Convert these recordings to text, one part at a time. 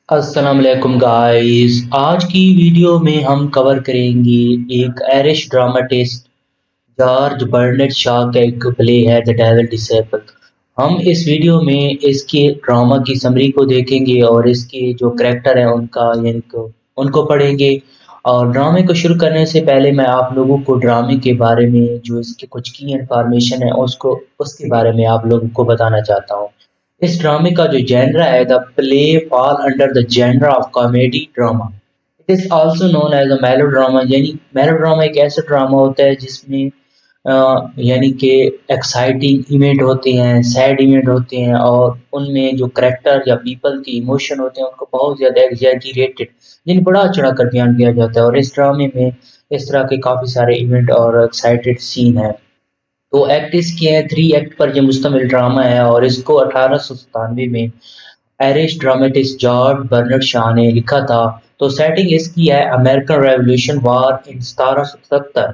السلام علیکم گائز، آج کی ویڈیو میں ہم کور کریں گے ایک آئرش ڈراماٹسٹ جارج برنٹ شاہ کا ایک پلے ہے دی ڈیول ڈسیپل۔ ہم اس ویڈیو میں اس کے ڈرامہ کی سمری کو دیکھیں گے اور اس کے جو کریکٹر ہیں ان کو پڑھیں گے۔ اور ڈرامے کو شروع کرنے سے پہلے میں آپ لوگوں کو ڈرامے کے بارے میں جو اس کے کچھ کی انفارمیشن ہے اس کے بارے میں آپ لوگوں کو بتانا چاہتا ہوں۔ اس ڈرامے کا جو جینرا ہے the play fall under the genre of comedy drama. It is also known as a melodrama, یعنی میلو ڈراما ایک ایسا ڈراما ہوتا ہے جس میں یعنی کہ ایکسائٹنگ ایونٹ ہوتے ہیں، سیڈ ایونٹ ہوتے ہیں، اور ان میں جو کریکٹر یا پیپل کے ایموشن ہوتے ہیں ان کو بہت زیادہ ایگزیجریٹڈ یعنی بڑا چڑھا کر بیان کیا جاتا ہے، اور اس ڈرامے میں اس طرح کے کافی سارے ایونٹ اور ایکسائٹڈ سین ہیں۔ تو ایکٹ اس کے ہیں 3 ایکٹ پر یہ مشتمل ڈرامہ ہے، اور اس کو 1897 میں Irish dramatist George Bernard Shaw نے لکھا تھا۔ تو سیٹنگ اس کی ہے American revolution war in 1770،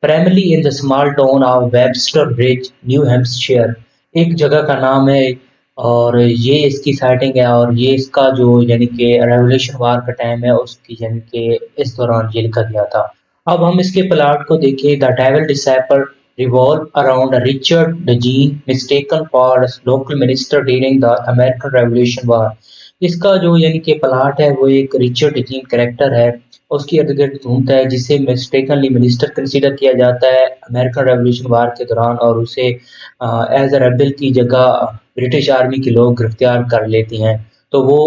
primarily in the small town of Webster Bridge, New Hampshire, ایک جگہ کا نام ہے۔ اور یہ اس کی سیٹنگ ہے، اور یہ اس کا جو یعنی کہ ریولیوشن وار کا ٹائم ہے اس کی یعنی کہ اس دوران یہ لکھا گیا تھا۔ اب ہم اس کے پلاٹ کو دیکھیں۔ دا dual disciple revolve around Richard Degene, mistaken for a local minister during the American Revolution War۔ اس کا جو یعنی کہ پلاٹ ہے وہ ایک ریچرڈ ڈیجین کریکٹر ہے، اس کے ارد گرد گھومتا ہے جسے مسٹیکنلی منسٹر کنسیڈر کیا جاتا ہے امریکن ریولیوشن وار کے دوران، اور اسے ایز اے ریبل کی جگہ برٹش آرمی کے لوگ گرفتار کر لیتے ہیں۔ تو وہ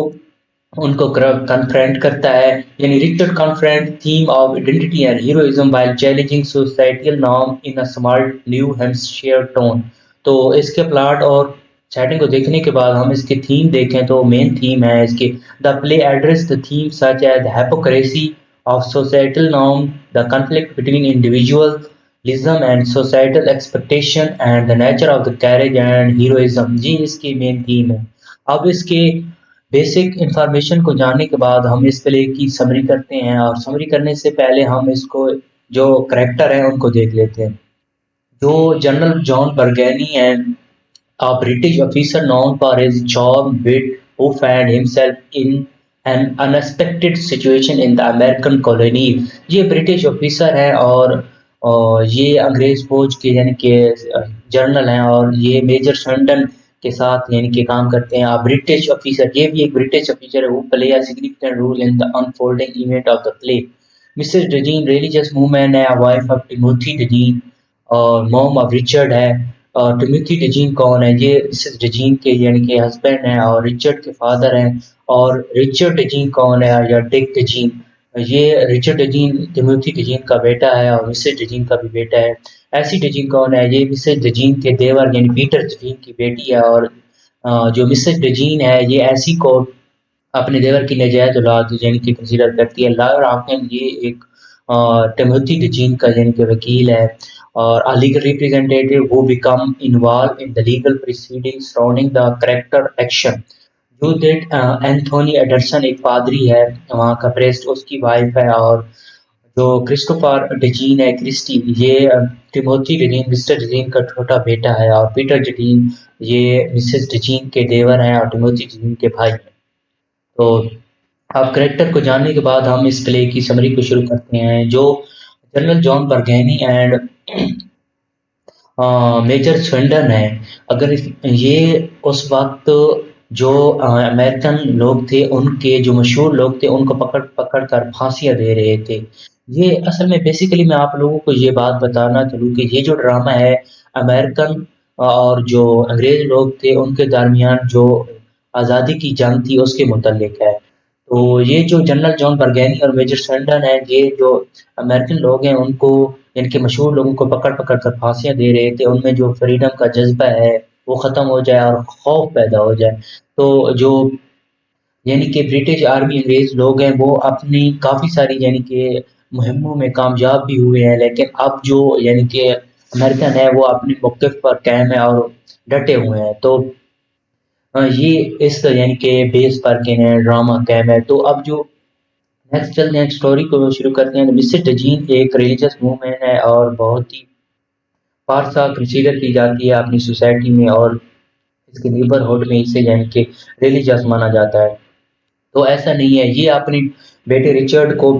ان کو کنفرنٹ کرتا ہے، یعنی Richard confront themes of identity and heroism while challenging societal norm in a small New Hampshire town۔ تو اس کے پلاٹ اور سیٹنگ کو دیکھنے کے بعد ہم اس کی تھیم دیکھیں تو مین تھیم ہے اس کی the play address the theme such as hypocrisy of societal norm, the conflict between individualism and societal expectation, and the nature of the courage and heroism۔ جی اس کی مین تھیم ہے۔ اب اس کے basic information کو جاننے کے بعد ہم اس پلے کی سمری کرتے ہیں، اور سمری کرنے سے پہلے ہم اس کو جو کریکٹر ہیں ان کو دیکھ لیتے ہیں۔ جو جنرل جان برگینی ہیں، a British officer known for his charm wit who found himself in an unexpected situation in the American colony۔ یہ برٹش آفیسر ہیں اور یہ انگریز فوج کے یعنی کہ جنرل ہیں، اور یہ میجر سنڈن کے ساتھ یعنی کہ کام کرتے ہیں۔ برٹش آفیسر، یہ بھی ایک برٹش آفیسر ہے، وہ پلے a significant role in the unfolding event of the play۔ Mrs Dudgeon religious woman ہے، وائف آف ٹیموتھی ڈجین، اور موم آف ریچرڈ ہے۔ اور ٹیموتھی ڈجین کون ہے؟ یہ مسز ڈجین کے یعنی کہ ہسبینڈ ہیں اور ریچرڈ کے فادر ہیں۔ اور ریچرڈ ڈجین کون ہے یا ڈک ڈجین؟ یہ ریچرڈ ڈجین ٹیموتھی ڈجین کا بیٹا ہے، اور مسز ڈجین کا بھی بیٹا ہے۔ ایسی ڈجین کون ہے؟ یہ مسز ڈجین کے دیور یعنی پیٹر ڈجین کی بیٹی ہے، اور جو مسز ڈجین ہے یہ ایسی کو اپنے دیور کی ناجائز اولاد یعنی کہ کنسیڈر کرتی ہے۔ لائر آکن یہ ایک ٹیموتھی ڈجین کا یعنی کہ وکیل ہے، اور a legal representative who become involved in the legal proceedings surrounding the character action۔ جو دیٹ اینتھونی ایڈرسن ایک پادری ہے وہاں کا پریسٹ، اس کی وائف ہے۔ اور جو کرسٹوفر ڈجین ہے، کرسٹی، یہ ٹیموتھی ڈجین مسٹر ڈجین کا چھوٹا بیٹا ہے، اور پیٹر ڈجین یہ مسز ڈجین کے دیور ہیں اور ٹیموتھی ڈجین کے بھائی ہیں۔ تو اب کریکٹر کو جاننے کے بعد ہم اس پلے کی سمری کو شروع کرتے ہیں۔ جو general John برگینی and major Swindon ہے، اگر یہ اس وقت جو امریکن لوگ تھے ان کے جو مشہور لوگ تھے ان کو پکڑ پکڑ کر پھانسیاں دے رہے تھے۔ یہ اصل میں بیسیکلی میں آپ لوگوں کو یہ بات بتانا چاہوں کہ یہ جو ڈرامہ ہے امریکن اور جو انگریز لوگ تھے ان کے درمیان جو آزادی کی جنگ تھی اس کے متعلق ہے۔ تو یہ جو جنرل جان برگینی اور میجر سینڈن ہے، یہ جو امریکن لوگ ہیں ان کو یعنی کہ مشہور لوگوں کو پکڑ پکڑ کر پھانسیاں دے رہے تھے، ان میں جو فریڈم کا جذبہ ہے وہ ختم ہو جائے اور خوف پیدا ہو جائے۔ تو جو یعنی کہ برٹش آرمی انگریز لوگ ہیں وہ اپنی کافی ساری یعنی کہ مہموں میں کامیاب بھی ہوئے ہیں، لیکن اب جو یعنی کہ امریکن ہے وہ اپنے موقف پر قائم ہے اور ڈٹے ہوئے ہیں۔ تو یہ اس یعنی کہ بیس پر کے ڈرامہ قائم ہے۔ تو اب جو نیکسٹ چلتے ہیں اسٹوری کو شروع کرتے ہیں۔ مسز ڈجین ایک ریلیجس وومن ہے اور بہت ہی فارسا کنسیڈر کی جاتی ہے اپنی سوسائٹی میں، اور اس کے نیبرہڈ میں اسے یعنی کہ ریلیجس مانا جاتا ہے۔ तो ऐसा नहीं है, ये अपने बेटे रिचर्ड को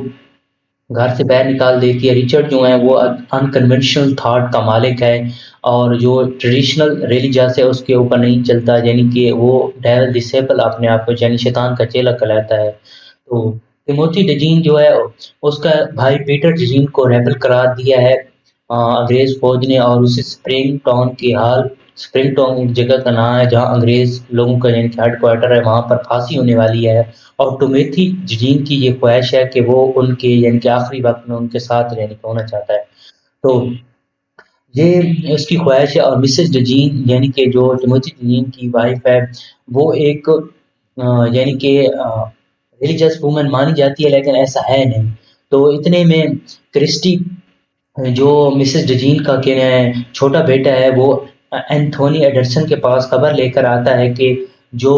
घर से बाहर निकाल देती है। रिचर्ड जो है वो अनकन्वेंशनल थॉट का मालिक है, और जो ट्रेडिशनल रिलीजियस है उसके ऊपर नहीं चलता, यानी कि वो डेविल डिसेबल अपने आप को, यानी शैतान का चेला कहलाता है। तो टिमोथी डीजीन जो है उसका भाई पीटर डीजीन को रेबल करार दिया है अंग्रेज फौज ने, और उसे स्प्रिंग टाउन एक जगह का नाम है जहाँ अंग्रेज लोगों का यानी कि हेडक्वार्टर है, वहाँ पर फांसी होने वाली है। और टिमोथी डीजीन की ये ख्वाहिश है कि वो उनके यानी कि आखिरी वक्त में उनके साथ यानी कि होना चाहता है। तो ये उसकी ख्वाहिश है। और मिसेस डजीन यानी कि जो टिमोथी डजीन की वाइफ है, वो एक यानी कि रिलीजियस वूमन मानी जाती है, लेकिन ऐसा है नहीं। तो इतने में क्रिस्टी, जो मिसेस डजीन का क्या है छोटा बेटा है, वो एंथोनी एडरसन के पास खबर लेकर आता है कि जो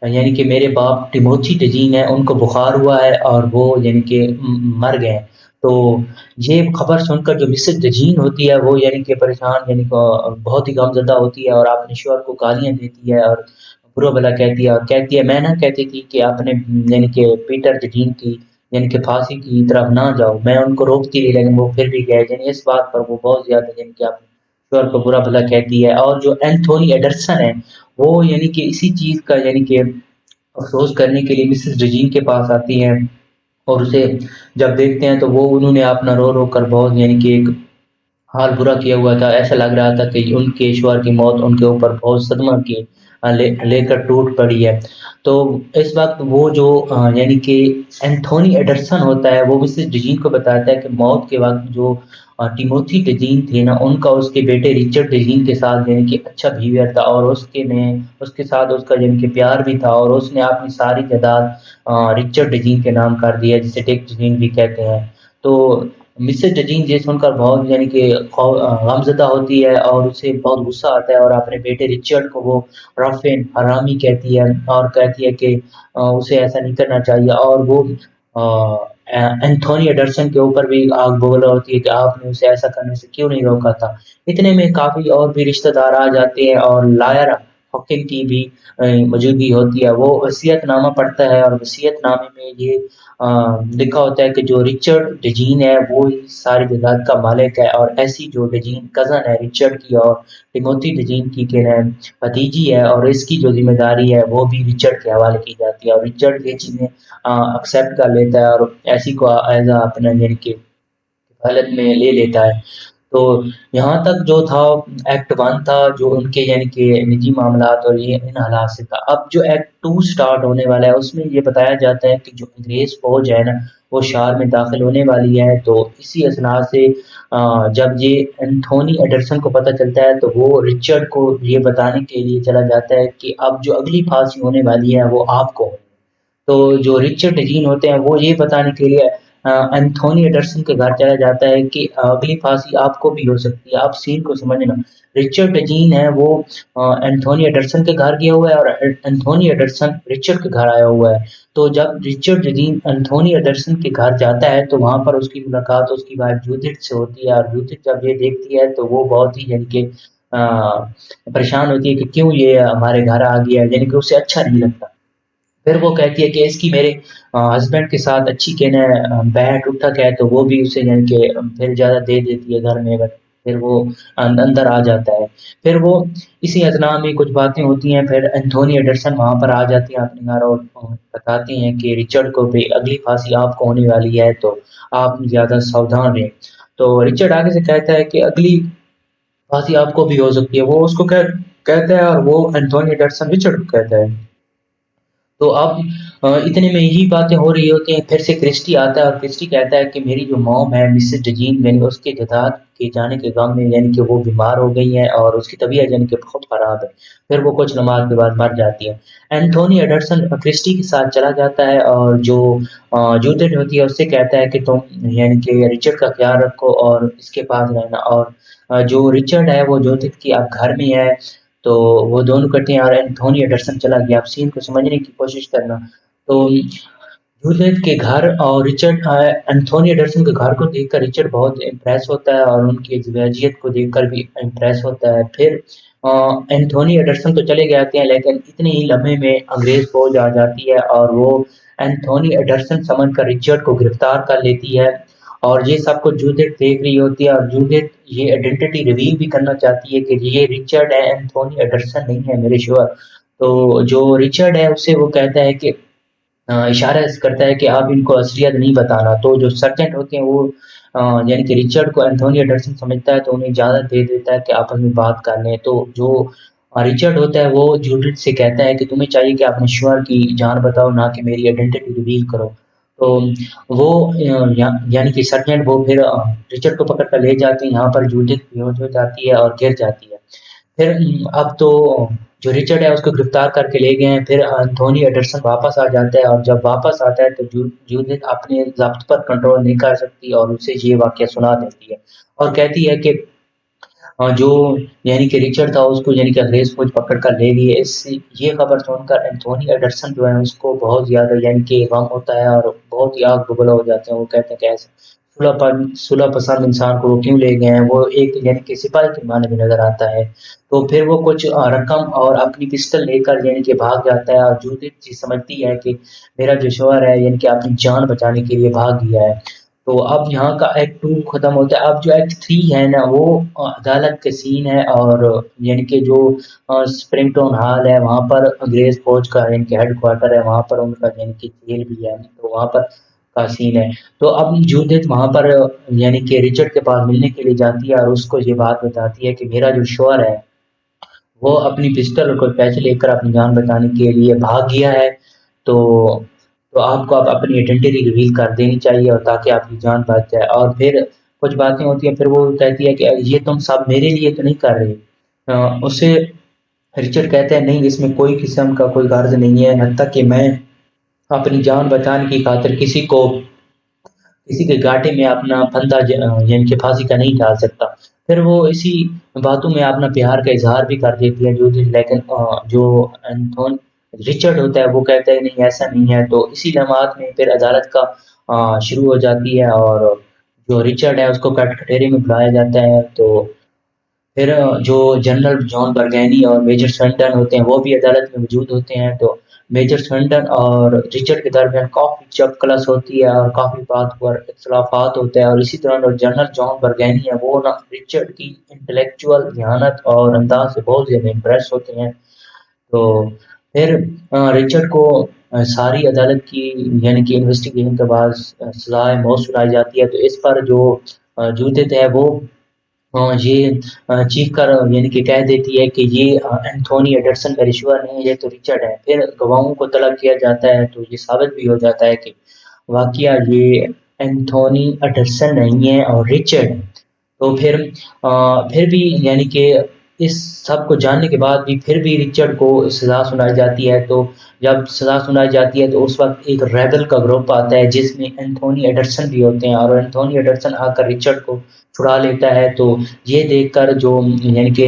यानी कि मेरे बाप टिमोथी डजीन है उनको बुखार हुआ है और वो यानी कि मर गए हैं। तो ये खबर सुनकर जो मिसेस डजीन होती है वो यानी कि परेशान, यानी कि बहुत ही गमज़दा होती है और अपने शौहर को गालियाँ देती है और बुरा भला कहती है, और कहती है मैं ना कहती थी कि आपने यानी कि पीटर डजीन की यानी कि फांसी की तरफ ना जाओ, मैं उनको रोकती रही लेकिन वो फिर भी गए, यानी इस बात पर वो बहुत ज़्यादा यानी कि अपने शौहर को बुरा भला कहती है। और जो एंथोनी एडरसन है, वो यानी कि इसी चीज़ का यानी कि अफ़सोस करने के लिए मिसेस डजीन के पास आती हैं, और उसे जब देखते हैं तो वो उन्होंने अपना रो-रो कर बहुत यानी कि एक हाल बुरा किया हुआ था। ऐसा लग रहा था कि उनके ईश्वर की मौत उनके ऊपर बहुत सदमा की लेकर टूट पड़ी है। तो इस वक़्त वो जो यानी कि एंथोनी एडरसन होता है, वो मिसेस डीजीन को बताता है कि मौत के वक़्त जो टिमोथी डीजीन थे ना, उनका उसके बेटे रिचर्ड डीजीन के साथ यानी कि अच्छा बिहेवियर था, और उसके साथ उसका यानी कि प्यार भी था, और उसने अपनी सारी जायदाद रिचर्ड डीजीन के नाम कर दी है, जिसे डिक डीजीन भी कहते हैं। तो मिसेस डजीन ये सुनकर बहुत यानी कि गमज़दा होती है, और उसे बहुत गुस्सा आता है, और अपने बेटे रिचर्ड को वो रफ़ीन, हरामी कहती है, और कहती है कि उसे ऐसा नहीं करना चाहिए, और वो एंथोनी एडरसन के ऊपर भी आग बबूला होती है कि आपने उसे ऐसा करने से क्यों नहीं रोका था। इतने में काफ़ी और भी रिश्तेदार आ जाते हैं, और लायरा हॉकिन की भी मौजूदगी होती है। वो वसीयतनामा पढ़ता है, और वसीयतनामे में ये लिखा होता है कि जो रिचर्ड डजीन है वो ही सारी जायदाद का मालिक है, और ऐसी जो डजीन कज़न है रिचर्ड की और टिमोथी डजीन की के है भतीजी है, और इसकी जो ज़िम्मेदारी है वो भी रिचर्ड के हवाले की जाती है, और रिचर्ड ये चीज़ें एक्सेप्ट कर लेता है और ऐसी को एज़ अ अपना यानी कि हालत में ले लेता है। तो यहाँ तक जो था एक्ट 1 था जो उनके यानी कि निजी मामलात और ये इन हालात से था। अब जो एक्ट 2 स्टार्ट होने वाला है उसमें ये बताया जाता है कि जो अंग्रेज़ फ़ौज है ना, वो शहर में दाखिल होने वाली है। तो इसी असना से जब ये एंथोनी एडरसन को पता चलता है तो वो रिचर्ड को ये बताने के लिए चला जाता है कि अब जो अगली फांसी होने वाली है वो आपको होनी है। तो जो रिचर्ड डीन होते हैं वो ये बताने के लिए एंथोनी एडरसन के घर चला जाता है कि अगली फांसी आपको भी हो सकती है। आप सीन को समझना। रिचर्ड डीन है वो एंथोनी एडरसन के घर गया हुआ है, और एंथोनी एडरसन रिचर्ड के घर आया हुआ है। तो जब रिचर्ड डीन एंथोनी एडरसन के घर जाता है तो वहाँ पर उसकी मुलाकात उसकी वाइफ जूडिथ से होती है, और जूडिथ जब ये देखती है तो वो बहुत ही यानी कि परेशान होती है कि क्यों ये हमारे घर आ गया, यानी कि उसे अच्छा नहीं लगता। फिर वो कहती है कि इसकी मेरे हस्बैंड के साथ अच्छी कहना बैठ उठक है, तो वो भी उसे यानी कि फिर ज़्यादा दे देती है घर में, बट फिर वो अंदर आ जाता है। फिर वो इसी अथना में कुछ बातें होती हैं, फिर एंथोनी एडरसन वहाँ पर आ जाती हैं अपने घर, और बताती हैं कि रिचर्ड को भी अगली फांसी आपको होने वाली है, तो आप ज़्यादा सावधान रहें। तो रिचर्ड आगे से कहता है कि अगली फांसी आपको भी हो सकती है। वो उसको कहता है, और वो एंथोनी एडरसन रिचर्ड को कहता है। तो अब इतने में यही बातें हो रही होती हैं, फिर से क्रिस्टी आता है, और क्रिस्टी कहता है कि मेरी जो मॉम है मिसेस डजीन, यानी उसके जायदाद के जाने के गम में यानी कि वो बीमार हो गई हैं और उसकी तबीयत यानी कि बहुत ख़राब है। फिर वो कुछ नमाज़ के बाद मर जाती है। एंथोनी एडरसन क्रिस्टी के साथ चला जाता है, और जो जूडिथ होती है उससे कहता है कि तुम यानी कि रिचर्ड का ख़्याल रखो और इसके पास रहना, और जो रिचर्ड है वो जूडिथ की अब घर में है। तो वो दोनों इकट्ठे हैं, और एंथोनी एंडरसन चला गया। आप सीन को समझने की कोशिश करना। तो जूलियट के घर और रिचर्ड एंथोनी एंडरसन के घर को देखकर रिचर्ड बहुत इम्प्रेस होता है, और उनकी ज़िंदगियत को देखकर भी इम्प्रेस होता है। फिर एंथोनी एंडरसन तो चले जाते हैं, लेकिन इतने ही लम्हे में अंग्रेज़ फ़ौज आ जाती है, और वो एंथोनी एडरसन समझ कर रिचर्ड को गिरफ्तार कर लेती है और ये सब कुछ जूडिथ देख रही होती है और जूडिथ ये आइडेंटिटी रिवील भी करना चाहती है कि ये रिचर्ड है, एंथोनी एडरसन नहीं है मेरे श्योर। तो जो रिचर्ड है उससे वो कहता है कि इशारा करता है कि आप इनको असलियत नहीं बताना। तो जो सर्जेंट होते हैं वो यानी कि रिचर्ड को एंथोनी एडरसन समझता है तो उन्हें इजाज़त दे देता है कि आपस में बात कर लें। तो जो रिचर्ड होता है वो जूडिथ से कहता है कि तुम्हें चाहिए कि अपने श्योर की जान बताओ, ना कि मेरी आइडेंटिटी रिवील करो। तो वो यानी कि सर्जेंट वो फिर रिचर्ड को पकड़ कर ले जाते हैं। यहाँ पर जूडिथ बेहोश हो जाती है और गिर जाती है। फिर अब तो जो रिचर्ड है उसको गिरफ्तार करके ले गए हैं। फिर एंथोनी एडरसन वापस आ जाता है और जब वापस आता है तो जूडिथ अपने ज़ब्त पर कंट्रोल नहीं कर सकती और उसे ये वाक़या सुना देती है और कहती है कि जो यानी कि रिचर्ड था उसको यानी कि अंग्रेज़ फौज पकड़ कर ले लिए। ये खबर सुनकर एंथोनी एडरसन जो है उसको बहुत ज़्यादा यानी कि गम होता है और बहुत ही आग बबूला हो जाते हैं। वो कहते हैं कि ऐसे सुलह पसंद इंसान को वो क्यों ले गए हैं। वो एक यानी कि सिपाही के माने में नज़र आता है। तो फिर वो कुछ रकम और अपनी पिस्टल लेकर यानी कि भाग जाता है और जूडिथ जी समझती है कि मेरा जो शौहर है यानी कि अपनी जान बचाने के लिए भाग गया है। तो अब यहाँ का एक्ट 2 खत्म होता है। अब जो एक्ट 3 है ना वो अदालत के सीन है और यानी कि जो स्प्रिंगटन हॉल है वहाँ पर अंग्रेज़ फ़ौज का यानी कि हेडक्वार्टर है, वहाँ पर उनका यानी कि जेल भी है, तो वहाँ पर का सीन है। तो अब जूडिथ वहाँ पर यानी कि रिचर्ड के पास मिलने के लिए जाती है और उसको ये बात बताती है कि मेरा जो शौहर है वो अपनी पिस्टल और कुछ पैसे लेकर अपनी जान बचाने के लिए भाग गया है। तो आपको आप अपनी आइडेंटिटी रिवील कर देनी चाहिए और ताकि आपकी जान बच जाए। और फिर कुछ बातें होती हैं, फिर वो कहती है कि ये तुम सब मेरे लिए तो नहीं कर रहे। उससे रिचर्ड कहता है नहीं, इसमें कोई किस्म का कोई गर्ज नहीं है, हत्ता कि मैं अपनी जान बचाने की खातिर किसी के घाटे में अपना फंदा यानी कि फांसी का नहीं डाल सकता। फिर वो इसी बातों में अपना प्यार का इज़हार भी कर देती है जूडिथ, लेकिन जो एंथोन रिचर्ड होता है वो कहता है नहीं ऐसा नहीं है। तो इसी लम्हात में फिर अदालत का शुरू हो जाती है और जो रिचर्ड है उसको कटघरे में बुलाया जाता है। तो फिर जो जनरल जॉन बरगैनी और मेजर सैंडन होते हैं वो भी अदालत में मौजूद होते हैं। तो मेजर सैंडन और रिचर्ड के दरमियान काफ़ी चपकलस होती है और काफ़ी बात पर इख्तलाफात होते हैं और इसी दौरान जो जनरल जॉन बरगैनी है वो ना रिचर्ड की इंटेलेक्चुअल ज़हानत और अंदाज से बहुत ज़्यादा इम्प्रेस होते हैं। तो फिर रिचर्ड को सारी अदालत की यानी कि इन्वेस्टिगेशन के बाद सज़ाए मौत सुनाई जाती है। तो इस पर जो जूडिथ है वो ये चीख कर यानी कि कह देती है कि ये एंथोनी एडरसन का रिश्वत नहीं है, ये तो रिचर्ड है। फिर गवाहों को तलब किया जाता है तो ये साबित भी हो जाता है कि वाक़या ये एंथोनी एडरसन नहीं है और रिचर्ड है। तो फिर भी यानी कि इस सब को जानने के बाद भी फिर भी रिचर्ड को सज़ा सुनाई जाती है। तो जब सज़ा सुनाई जाती है तो उस वक़्त एक रेबेल का ग्रुप आता है जिसमें एंथोनी एडरसन भी होते हैं और एंथोनी एडरसन आकर रिचर्ड को छुड़ा लेता है। तो ये देखकर जो यानी कि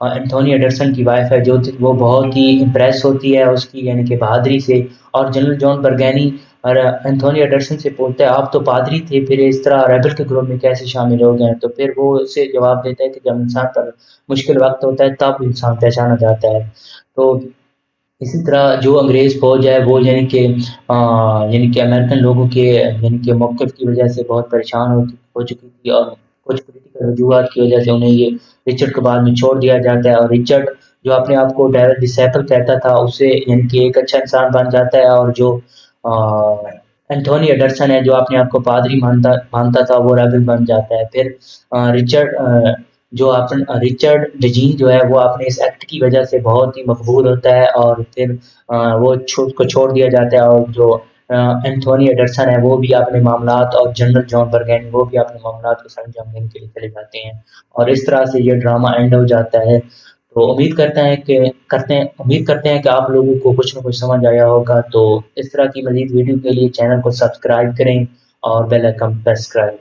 एंथोनी एडरसन की वाइफ़ है जो वो बहुत ही इम्प्रेस होती है उसकी यानी कि बहादुरी से। और जनरल जॉन बरगैनी और एंथोनी एडरसन से पूछता है आप तो पादरी थे, फिर इस तरह रेबेल के ग्रुप में कैसे शामिल हो गए? तो फिर वो उसे जवाब देता है कि जब इंसान पर मुश्किल वक़्त होता है तब इंसान पहचाना जाता है। तो इसी तरह जो अंग्रेज़ फ़ौज है वो यानी कि अमेरिकन लोगों के यानी कि मौक़िफ़ की वज़ह से बहुत परेशान हो चुकी थी और कुछ पॉलिटिकल वजूहात की वज़ह से उन्हें ये रिचर्ड को बाद में छोड़ दिया जाता है और रिचर्ड जो अपने आप को डेविल डिसेबल कहता था उसे यानी कि एक अच्छा इंसान बन जाता है। और जो एंथोनी एडरसन है जो अपने आप को पादरी मानता मानता था वो रेबेल बन जाता है। फिर रिचर्ड डीजीन जो है वो अपने इस एक्ट की वज़ह से बहुत ही मकबूल होता है और फिर वो उसको छोड़ दिया जाता है। और जो एंथोनी एडरसन है वो भी अपने मामलात और जनरल जॉन बरगैनी वो भी अपने मामलात को सरअंजाम देने के लिए चले जाते हैं और इस तरह से ये ड्रामा एंड हो जाता है। तो उम्मीद करते हैं कि आप लोगों को कुछ न कुछ समझ आया होगा। तो इस तरह की मज़ीद वीडियो के लिए चैनल को सब्सक्राइब करें और बेल आइकन प्रेस करें।